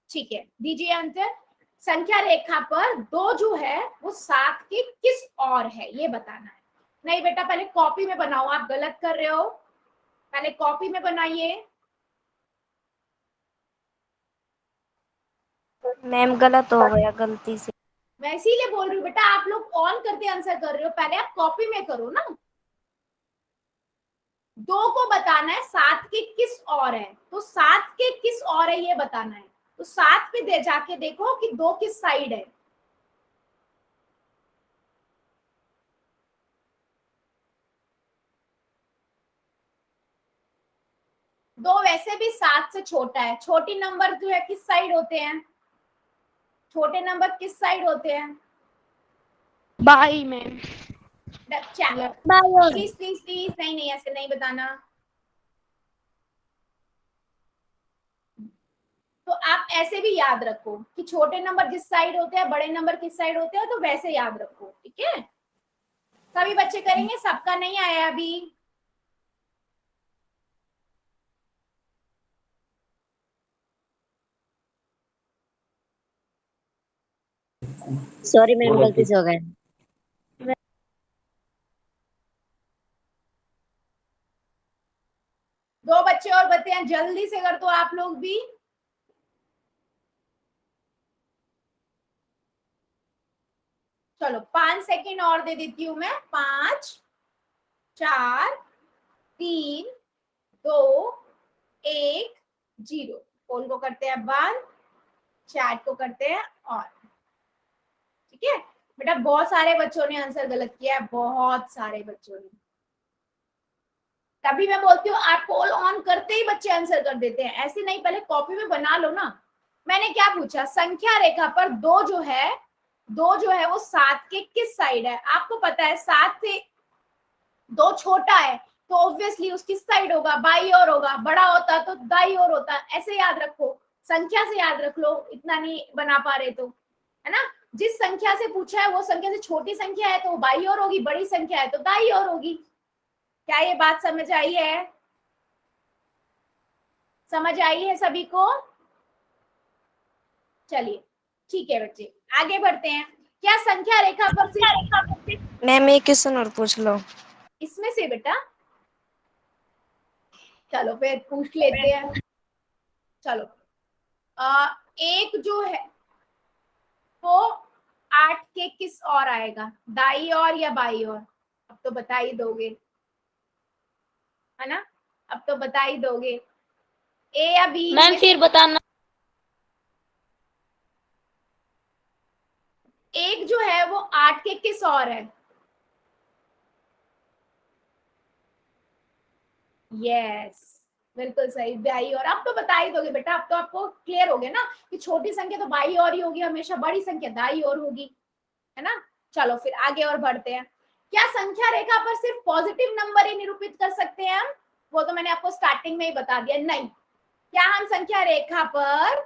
ठीक है, दीजिए आंसर। संख्या रेखा पर 2 जो है वो 7 के किस ओर है, ये बताना है। नहीं बेटा, पहले कॉपी में बनाओ, आप गलत कर रहे हो, पहले कॉपी में बनाइए। मैम गलत हो गया गलती से। मैं इसीलिए बोल रही हूँ बेटा, आप लोग ऑन करके आंसर कर रहे हो, पहले आप कॉपी में करो ना। 2 को बताना है 7 के किस ओर है, तो 7 के किस ओर है ये बताना है। तो 7 पे दे जाके देखो कि 2 किस साइड है। दो वैसे भी 7 से छोटा है। छोटी नंबर जो है किस साइड होते हैं? छोटे नंबर किस साइड होते हैं? बाई में। प्लीज प्लीज प्लीज, नहीं नहीं ऐसे नहीं बताना। तो आप ऐसे भी याद रखो कि छोटे नंबर जिस साइड होते हैं, बड़े नंबर किस साइड होते हैं, तो वैसे याद रखो। ठीक है, सभी बच्चे करेंगे, सबका नहीं आया अभी। सॉरी मैम गलती से हो गया। 2 बच्चे और बचे हैं, जल्दी से कर दो आप लोग भी। चलो 5 सेकेंड और दे देती हूँ मैं। 5 4 3 2 1 0। पोल को करते हैं बंद, चैट को करते हैं ऑन। ठीक है बेटा, बहुत सारे बच्चों ने आंसर गलत किया है, बहुत सारे बच्चों ने। तभी मैं बोलती हूँ आप पोल ऑन करते ही बच्चे आंसर कर देते हैं, ऐसे नहीं, पहले कॉपी में बना लो ना। मैंने क्या पूछा? संख्या रेखा पर 2 जो है वो 7 के किस साइड है? आपको पता है 7 से 2 छोटा है तो ऑब्वियसली उसकी साइड होगा, बाई ओर होगा। बड़ा होता तो दाई ओर होता। ऐसे याद रखो, संख्या से याद रख लो, इतना नहीं बना पा रहे तो, है ना। जिस संख्या से पूछा है वो संख्या से छोटी संख्या है तो बाई ओर होगी, बड़ी संख्या है तो दाई ओर होगी। क्या ये बात समझ आई है? समझ आई है सभी को? चलिए ठीक है बच्चे, आगे बढ़ते हैं। क्या संख्या रेखा पर सिर्फ मैम एक क्वेश्चन और पूछ लो। इसमें से बेटा? चलो फिर पूछ लेते हैं। चलो एक जो है वो 8 के किस ओर आएगा? दाई ओर या बाई ओर? अब तो बता ही दोगे, है ना। अब तो बता ही दोगे, ए या बी? मैम फिर बताना। एक जो है वो 8 के किस ओर है? यस, बिल्कुल सही, बाई और। अब तो बता ही दोगे बेटा, अब तो आपको क्लियर हो गया ना कि छोटी संख्या तो बाई और ही होगी हमेशा, बड़ी संख्या दाई और होगी, है ना। चलो फिर आगे और बढ़ते हैं। क्या संख्या रेखा पर सिर्फ पॉजिटिव नंबर ही निरूपित कर सकते हैं हम? वो तो मैंने आपको स्टार्टिंग में ही बता दिया। नहीं, क्या हम संख्या रेखा पर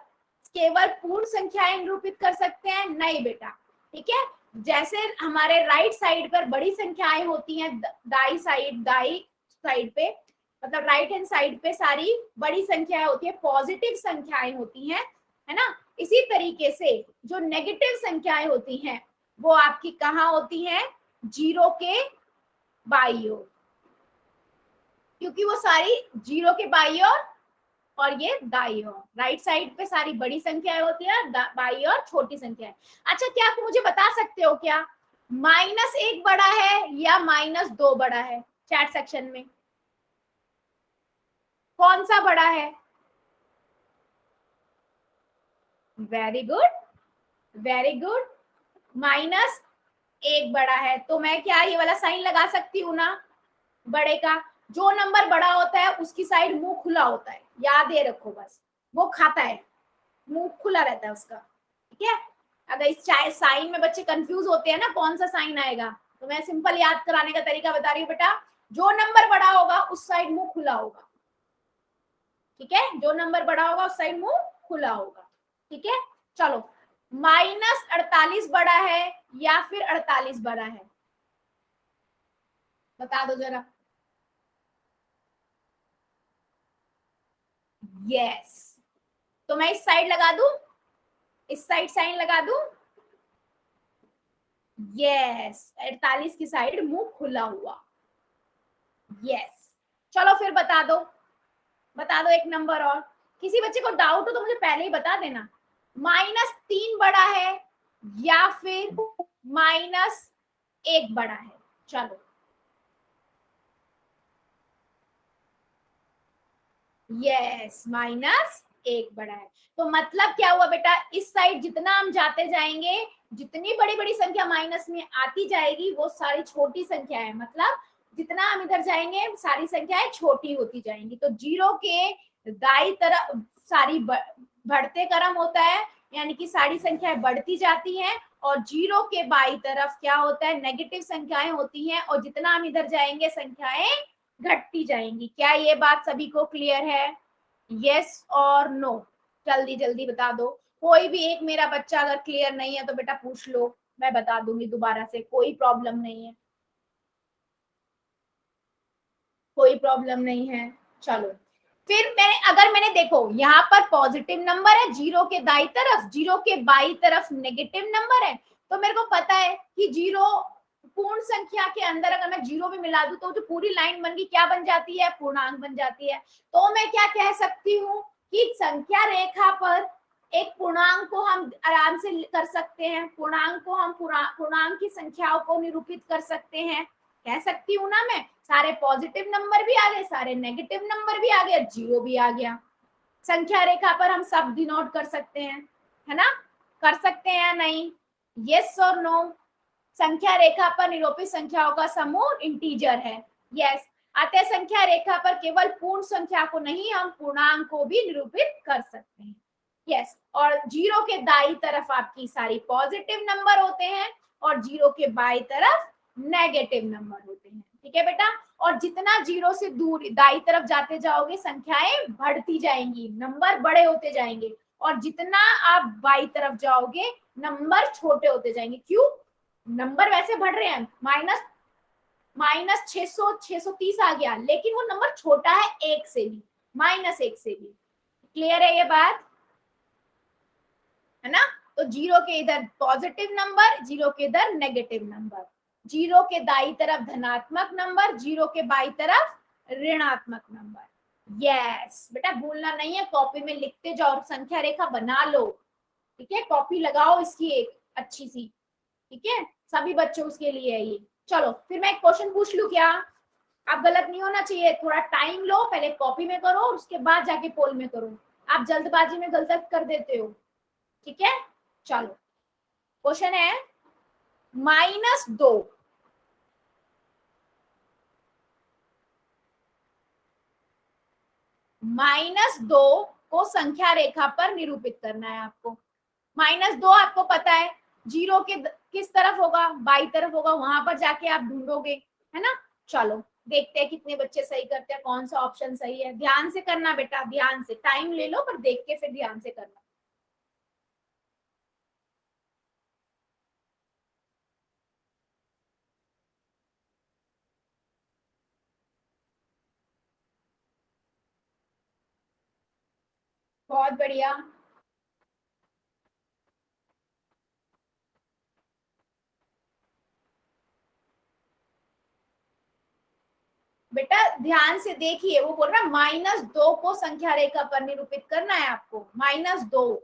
केवल पूर्ण संख्याएं निरूपित कर सकते हैं? नहीं बेटा। ठीक है, जैसे हमारे राइट साइड पर बड़ी संख्याएं होती हैं, दाई साइड पे, मतलब राइट हैंड साइड पे सारी बड़ी संख्याएं होती है, पॉजिटिव संख्याएं होती हैं, है ना। इसी तरीके से जो नेगेटिव संख्याएं होती हैं वो आपकी कहाँ होती हैं? 0 के बाई ओर, क्योंकि वो सारी 0 के बाई ओर और ये दाई ओर। राइट साइड पे सारी बड़ी संख्याएं होती है, बाई और छोटी संख्याएं। अच्छा, क्या आप मुझे बता सकते हो क्या -1 बड़ा है या -2 बड़ा है? चैट सेक्शन में कौन सा बड़ा है? Very good, very good. -1 बड़ा है, तो मैं क्या ये वाला साइन लगा सकती हूँ ना बड़े का? जो नंबर बड़ा होता है उसकी साइड मुंह खुला होता है, याद ये रखो बस। वो खाता है, मुंह खुला रहता है उसका, ठीक है। अगर इस साइन में बच्चे कंफ्यूज होते हैं ना कौन सा साइन आएगा, तो मैं सिंपल याद कराने का तरीका बता रही हूँ बेटा। जो नंबर बड़ा होगा उस साइड मुंह खुला होगा, ठीक है। जो नंबर बड़ा होगा उस साइड मुंह खुला होगा, ठीक है। चलो, -48 बड़ा है या फिर 48 बड़ा है? बता दो जरा। यस, तो मैं इस साइड लगा दूं, इस साइड साइन लगा दूं। यस, 48 की साइड मुंह खुला हुआ। यस, चलो फिर बता दो, बता दो एक नंबर और। किसी बच्चे को डाउट हो तो मुझे पहले ही बता देना। -3 बड़ा है या फिर -1 बड़ा है? चलो, यस, -1 बड़ा है। तो मतलब क्या हुआ बेटा, इस साइड जितना हम जाते जाएंगे, जितनी बड़ी बड़ी संख्या माइनस में आती जाएगी वो सारी छोटी संख्या है। मतलब जितना हम इधर जाएंगे सारी संख्याएं छोटी होती जाएंगी। तो जीरो के दाई तरफ सारी बढ़ते क्रम होता है, यानी कि सारी संख्याएं बढ़ती जाती हैं, और जीरो के बाई तरफ क्या होता है, नेगेटिव संख्याएं होती हैं, और जितना हम इधर जाएंगे संख्याएं घटती जाएंगी। क्या ये बात सभी को क्लियर है? यस और नो? जल्दी जल्दी बता दो। कोई भी एक मेरा बच्चा अगर क्लियर नहीं है तो बेटा पूछ लो, मैं बता दूंगी दोबारा से, कोई प्रॉब्लम नहीं है, कोई प्रॉब्लम नहीं है। चलो, फिर मैंने देखो यहाँ पर पॉजिटिव नंबर है जीरो के दाई तरफ, जीरो के बाई तरफ नेगेटिव नंबर है, तो मेरे को पता है कि जीरो पूर्ण संख्या के अंदर अगर मैं जीरो भी मिला दूं तो जो पूरी लाइन बन गई क्या बन जाती है, पूर्णांक बन जाती है। तो मैं क्या कह सकती हूँ कि संख्या रेखा पर एक पूर्णांक को हम आराम से कर सकते हैं, पूर्णांक को हम पूर्णांक की संख्याओं को निरूपित कर सकते हैं, कह सकती हूँ ना मैं। सारे पॉजिटिव नंबर भी आ गए, सारे नेगेटिव नंबर भी आ गए, जीरो भी आ गया। संख्या रेखा पर हम सब डिनोट कर सकते हैं, है ना? कर सकते हैं या नहीं? यस और नो? संख्या रेखा पर निरूपित संख्याओं का समूह इंटीजर है। यस, अतः संख्या रेखा पर केवल पूर्ण संख्या को नहीं, हम पूर्णांक को भी निरूपित कर सकते हैं। यस, और जीरो के दाई तरफ आपकी सारी पॉजिटिव नंबर होते हैं और जीरो के बाई तरफ नेगेटिव नंबर होते हैं, ठीक है बेटा। और जितना जीरो से दूर दाई तरफ जाते जाओगे संख्याएं बढ़ती जाएंगी, नंबर बड़े होते जाएंगे, और जितना आप बाई तरफ जाओगे नंबर छोटे होते जाएंगे। क्यों? नंबर वैसे बढ़ रहे हैं, -600 630 आ गया, लेकिन वो नंबर छोटा है एक से भी, -1 से भी। क्लियर है ये बात, है ना? तो जीरो के इधर पॉजिटिव नंबर, जीरो के इधर नेगेटिव नंबर, जीरो के दाई तरफ धनात्मक नंबर, जीरो के बाई तरफ ऋणात्मक नंबर। यस बेटा, भूलना नहीं है, कॉपी में लिखते जाओ, संख्या रेखा बना लो, ठीक है। कॉपी लगाओ इसकी एक अच्छी सी, ठीक है, सभी बच्चों उसके लिए है ये। चलो, फिर मैं एक क्वेश्चन पूछ लूं क्या? आप गलत नहीं होना चाहिए, थोड़ा टाइम लो, पहले कॉपी में करो उसके बाद जाके पोल में करो। आप जल्दबाजी में गलत कर देते हो, ठीक है। चलो, क्वेश्चन है -2, -2 को संख्या रेखा पर निरूपित करना है आपको। -2 आपको पता है जीरो के किस तरफ होगा, बाई तरफ होगा, वहां पर जाके आप ढूंढोगे, है ना। चलो देखते हैं कितने बच्चे सही करते हैं, कौन सा ऑप्शन सही है। ध्यान से करना बेटा, ध्यान से, टाइम ले लो पर देख के फिर ध्यान से करना। बहुत बढ़िया, बेटा ध्यान से देखिए, वो बोल रहा है -2 को संख्या रेखा पर निरूपित करना है आपको, -2।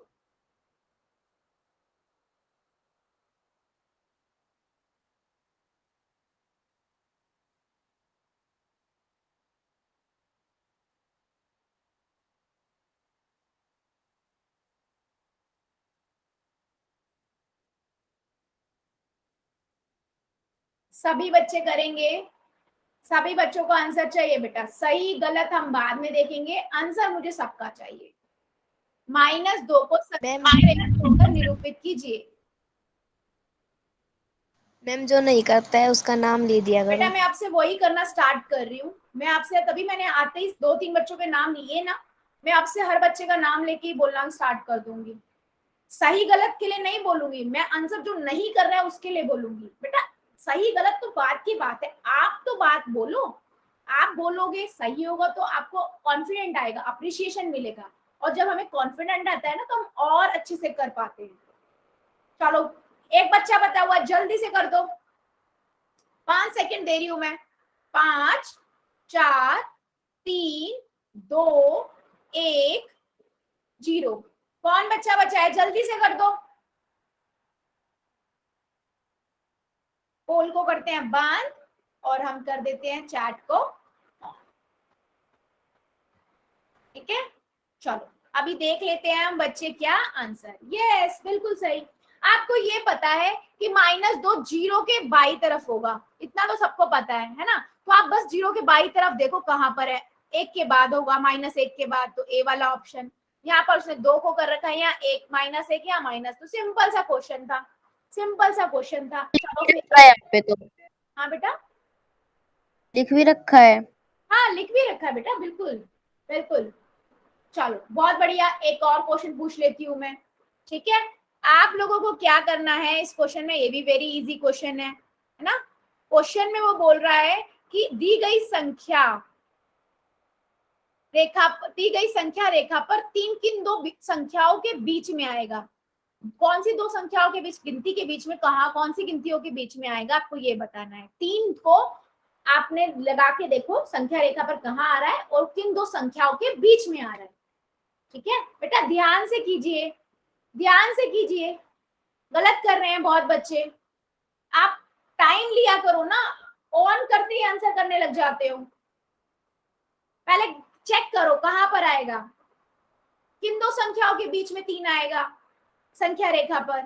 सभी बच्चे करेंगे, सभी बच्चों को आंसर चाहिए बेटा, सही गलत हम बाद में देखेंगे, आंसर मुझे सबका चाहिए। -2 को संख्या रेखा पर निरूपित कीजिए। मैम जो नहीं करता है उसका नाम ले दिया बेटा करो। मैं आपसे वही करना स्टार्ट कर रही हूँ, मैं आपसे तभी मैंने आते ही 2-3 बच्चों के नाम लिए ना, मैं आपसे हर बच्चे का नाम लेके ही बोलना स्टार्ट कर दूंगी। सही गलत के लिए नहीं बोलूंगी मैं, आंसर जो नहीं कर रहा है उसके लिए बोलूंगी। बेटा सही गलत तो बात की बात है, आप तो बात बोलो, आप बोलोगे सही होगा तो आपको कॉन्फिडेंट आएगा, अप्रिशिएशन मिलेगा, और जब हमें कॉन्फिडेंट आता है ना तो हम और अच्छे से कर पाते हैं। चलो एक बच्चा बता हुआ, जल्दी से कर दो, 5 सेकंड दे रही हूं मैं। 5 4 3 2 1 0। कौन बच्चा बचा है, जल्दी से कर दो। पोल को करते हैं बंद और हम कर देते हैं चैट को ऑन। ठीक है, चलो अभी देख लेते हैं हम बच्चे क्या आंसर। यस बिल्कुल सही। आपको ये पता है कि -2 जीरो के बाई तरफ होगा, इतना तो सबको पता है ना। तो आप बस जीरो के बाई तरफ देखो कहां पर है, 1 के बाद होगा, -1 के बाद, तो ए वाला ऑप्शन। यहाँ पर उसने 2 को कर रखा है, यहाँ 1 -1 या माइनस, तो सिंपल सा क्वेश्चन था, सिंपल सा क्वेश्चन था। चलो फिर, यहाँ पे तो हाँ बेटा, लिख भी रखा है। हाँ लिख भी रखा है बेटा, बिल्कुल बिल्कुल। चलो बहुत बढ़िया, एक और क्वेश्चन पूछ लेती हूँ मैं। ठीक है, आप लोगों को क्या करना है इस क्वेश्चन में, ये भी वेरी इजी क्वेश्चन है ना। क्वेश्चन में वो बोल रहा है कि दी गई संख्या रेखा पर किन दो संख्याओं के बीच में आएगा। कौन सी दो संख्याओं के बीच, गिनती के बीच में, कहा कौन सी गिनतियों के बीच में आएगा, आपको ये बताना है। 3 को आपने लगा के देखो संख्या रेखा पर कहाँ आ रहा है और किन दो संख्याओं के बीच में आ रहा है। ठीक है बेटा, ध्यान से कीजिए, ध्यान से कीजिए, गलत कर रहे हैं बहुत बच्चे। आप टाइम लिया करो ना, ऑन करते ही आंसर करने लग जाते हो। पहले चेक करो कहां पर आएगा, किन दो संख्याओं के बीच में 3 आएगा संख्या रेखा पर।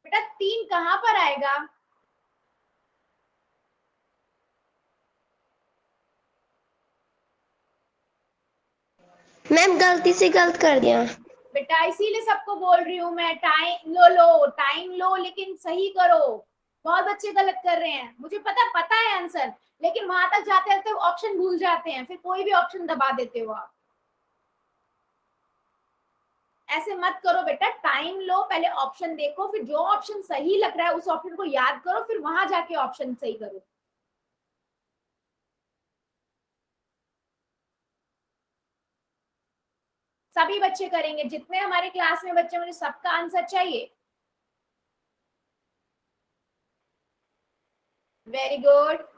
बेटा 3 कहां पर आएगा, मैम गलती से गलत कर दिया। बेटा इसीलिए सबको बोल रही हूँ मैं, टाइम लो टाइम लो, लेकिन सही करो। बहुत बच्चे गलत कर रहे हैं, मुझे पता है आंसर, लेकिन वहां तक जाते जाते ऑप्शन भूल जाते हैं, फिर कोई भी ऑप्शन दबा देते हो आप। ऐसे मत करो बेटा, टाइम लो, पहले ऑप्शन देखो, फिर जो ऑप्शन सही लग रहा है उस ऑप्शन को याद करो, फिर वहां जाके ऑप्शन सही करो। सभी बच्चे करेंगे, जितने हमारे क्लास में बच्चे, मुझे सबका आंसर चाहिए। Very good.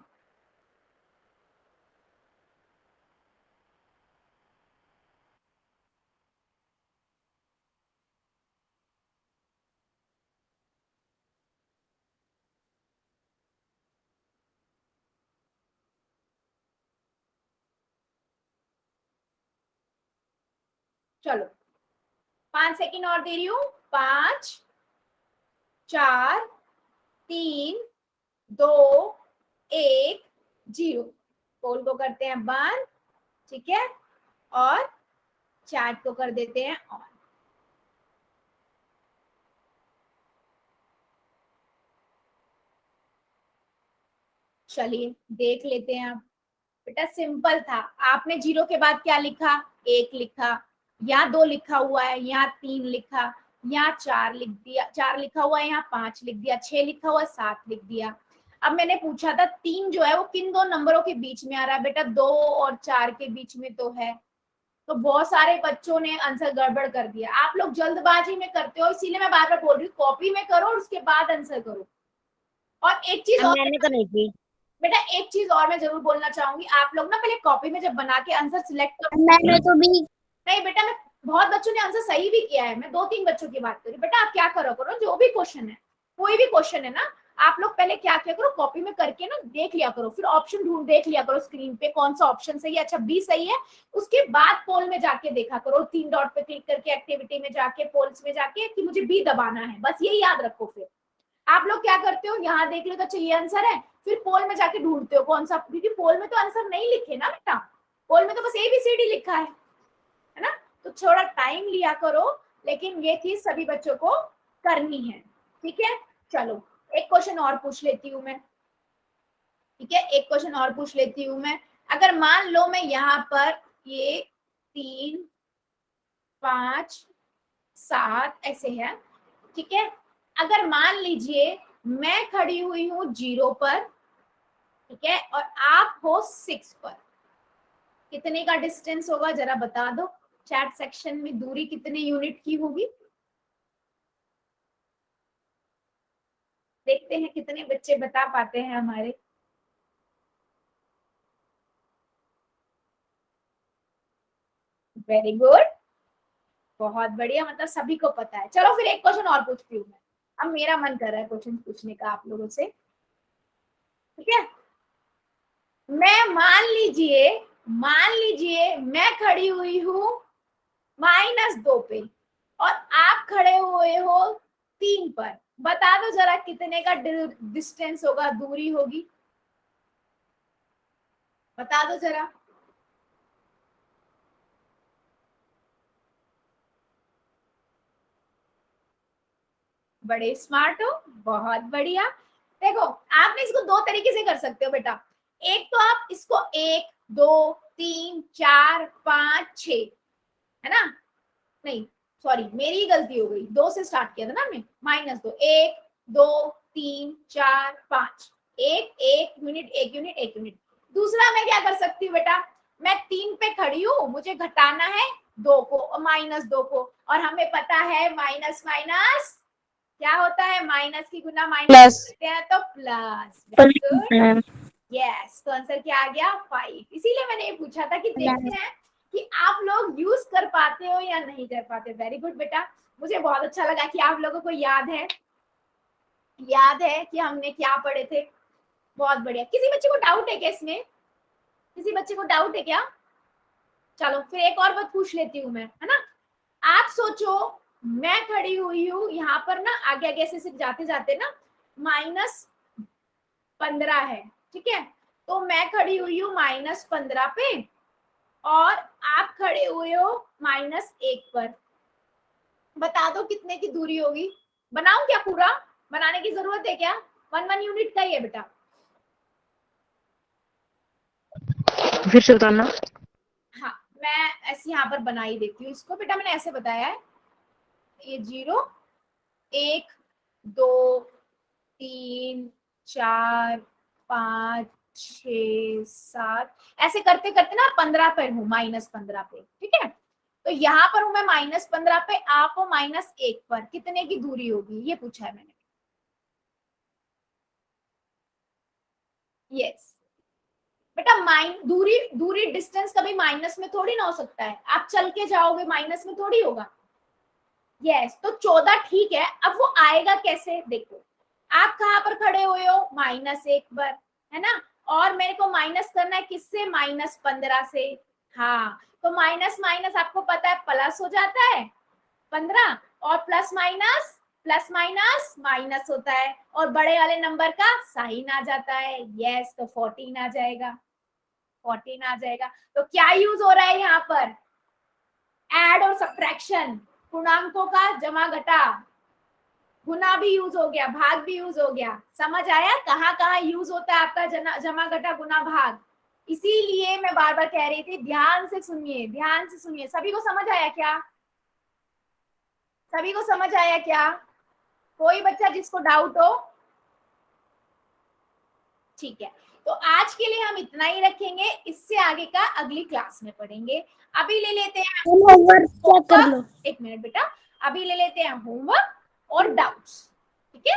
चलो 5 सेकंड और दे रही हूँ। 5 4 3 2 1 0। पोल को करते हैं बंद, ठीक है, और चैट को कर देते हैं ऑन। चलिए देख लेते हैं अब। बेटा सिंपल था, आपने 0 के बाद क्या लिखा, 1 लिखा, यहाँ 2 लिखा हुआ है, यहाँ 3 लिखा, यहाँ 4 लिख दिया, 4 लिखा हुआ है, यहाँ 5 लिख दिया, 6 लिखा हुआ है, 7 लिख दिया। अब मैंने पूछा था 3 जो है वो किन दो नंबरों के बीच में आ रहा है, बेटा 2 और 4 के बीच में तो है, तो बहुत सारे बच्चों ने आंसर गड़बड़ कर दिया। आप लोग जल्दबाजी में करते हो, इसीलिए मैं बार बार बोल रही हूँ कॉपी में करो और उसके बाद आंसर करो। और एक चीज और मैंने तो नहीं की। बेटा, एक चीज और मैं जरूर बोलना चाहूंगी, आप लोग ना पहले कॉपी में जब बना के आंसर सिलेक्ट करो। मैंने तो भी नहीं बेटा, मैं बहुत बच्चों ने आंसर सही भी किया है, मैं 2-3 बच्चों की बात करी। बेटा आप क्या करो करो, जो भी क्वेश्चन है, कोई भी क्वेश्चन है ना, आप लोग पहले क्या किया करो, कॉपी में करके ना देख लिया करो, फिर ऑप्शन ढूंढ देख लिया करो स्क्रीन पे कौन सा ऑप्शन सही है, अच्छा बी सही है। उसके बाद पोल में जाके देखा करो, 3 डॉट पे क्लिक करके एक्टिविटी में जाके पोल्स में जाके कि मुझे बी दबाना है, बस यही याद रखो। फिर आप लोग क्या करते हो, यहाँ देख लो तो अच्छा ये आंसर है, फिर पोल में जाके ढूंढते हो कौन सा, क्योंकि पोल में तो आंसर नहीं लिखे ना बेटा, पोल में तो बस ABCD लिखा है ना। तो थोड़ा टाइम लिया करो, लेकिन ये चीज सभी बच्चों को करनी है, ठीक है। चलो एक क्वेश्चन और पूछ लेती हूँ मैं, ठीक है, एक क्वेश्चन और पूछ लेती हूँ मैं। अगर मान लो मैं यहाँ पर ये 3, 5, 7 ऐसे है, ठीक है। अगर मान लीजिए मैं खड़ी हुई हूँ 0 पर, ठीक है, और आप हो 6 पर, कितने का डिस्टेंस होगा जरा बता दो चैट सेक्शन में, दूरी कितने यूनिट की होगी। देखते हैं कितने बच्चे बता पाते हैं हमारे। वेरी गुड, बहुत बढ़िया, मतलब सभी को पता है। चलो फिर एक क्वेश्चन और पूछती हूँ मैं, अब मेरा मन कर रहा है क्वेश्चन पूछने का आप लोगों से, ठीक है। मैं मान लीजिए मैं खड़ी हुई हूँ -2 पे और आप खड़े हुए हो 3 पर, बता दो जरा कितने का डिस्टेंस होगा, दूरी होगी, बता दो जरा। बड़े स्मार्ट हो, बहुत बढ़िया। देखो आपने इसको 2 तरीके से कर सकते हो बेटा, एक तो आप इसको 1, 2, 3, 4, 5, 6, है ना, नहीं सॉरी मेरी गलती हो गई, 2 से स्टार्ट किया था ना हमने, -2, 1, 2, 3, 4, 5, एक यूनिट, एक यूनिट, एक यूनिट। दूसरा मैं क्या कर सकती हूँ बेटा, मैं 3 पे खड़ी हूँ, मुझे घटाना है 2 को, -2 को, और हमें पता है माइनस माइनस क्या होता है, माइनस की गुना माइनस प्लस करते हैं तो प्लस। यस, तो आंसर क्या आ गया, 5। इसीलिए मैंने ये पूछा था कि देखते हैं कि आप लोग यूज कर पाते हो या नहीं कर पाते। वेरी गुड बेटा, मुझे बहुत अच्छा लगा कि आप लोगों को याद है कि हमने क्या पढ़े थे। बहुत बढ़िया। किसी बच्चे को डाउट है क्या इसमें, किसी बच्चे को डाउट है क्या? चलो फिर एक और बात पूछ लेती हूँ मैं, है ना। आप सोचो मैं खड़ी हुई हूँ यहाँ पर ना, आगे आगे से जाते जाते ना -15 है, ठीक है। तो मैं खड़ी हुई हूँ -15 पे और आप खड़े हुए हो -1 पर, बता दो कितने की दूरी होगी। बनाऊं क्या पूरा, बनाने की जरूरत है क्या, 1 यूनिट का ही है बेटा। फिर से बताना। हाँ मैं ऐसे यहाँ पर बना ही देती हूँ इसको बेटा, मैंने ऐसे बताया है, ये 0, 1, 2, 3, 4, 5, 6, 7 ऐसे करते करते ना 15 पर हूँ, -15 पे, ठीक है। तो यहाँ पर हूँ मैं -15 पे, आप हो -1 पर, कितने की दूरी होगी ये पूछा है मैंने। यस बेटा, दूरी दूरी डिस्टेंस कभी माइनस में थोड़ी ना हो सकता है, आप चल के जाओगे माइनस में थोड़ी होगा। यस तो 14 ठीक है, अब वो आएगा कैसे, देखो आप कहाँ पर खड़े हुए हो, -1 पर, है ना, और मेरे को माइनस करना है किससे, -15 से। हाँ तो माइनस माइनस आपको पता है प्लस हो जाता है 15, और प्लस माइनस माइनस होता है, और बड़े वाले नंबर का साइन आ जाता है। यस तो 14 आ जाएगा, 14 आ जाएगा। तो क्या यूज हो रहा है यहाँ पर, ऐड और सब्ट्रैक्शन, पूर्णांकों का जमा घटा, गुना भी यूज हो गया, भाग भी यूज हो गया। समझ आया कहाँ कहाँ यूज होता है आपका जमा घटा गुना भाग। इसीलिए मैं बार बार कह रही थी ध्यान से सुनिए, ध्यान से सुनिए। सभी को समझ आया क्या, सभी को समझ आया क्या, कोई बच्चा जिसको डाउट हो? ठीक है, तो आज के लिए हम इतना ही रखेंगे, इससे आगे का अगली क्लास में पढ़ेंगे। अभी ले लेते हैं होमवर्क कर लो। एक मिनट बेटा, अभी ले लेते हैं होमवर्क और डाउट्स, ठीक है।